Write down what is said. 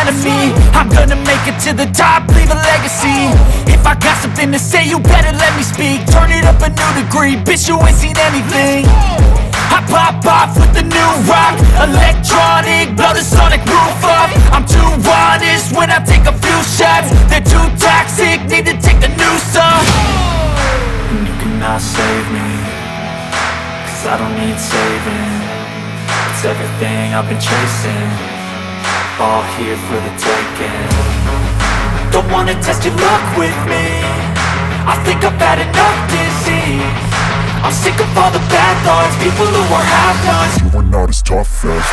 front of me. I'm gonna make it to the top, leave a legacy. If I got something to say, you better let me speak. Turn it up a new degree, bitch, you ain't seen anything. I pop off with the new rock, electronic, blow the sonic roof up. I'm too honest when I take a few shots. They're too toxic, need to take the noose off. And you cannot save me, cause I don't need saving. It's everything I've been chasing, all here for the taking. Don't wanna test your luck with me, I think I've had enough disease. I'm sick of all the bad thoughts, people who are half-nots. You are not as tough as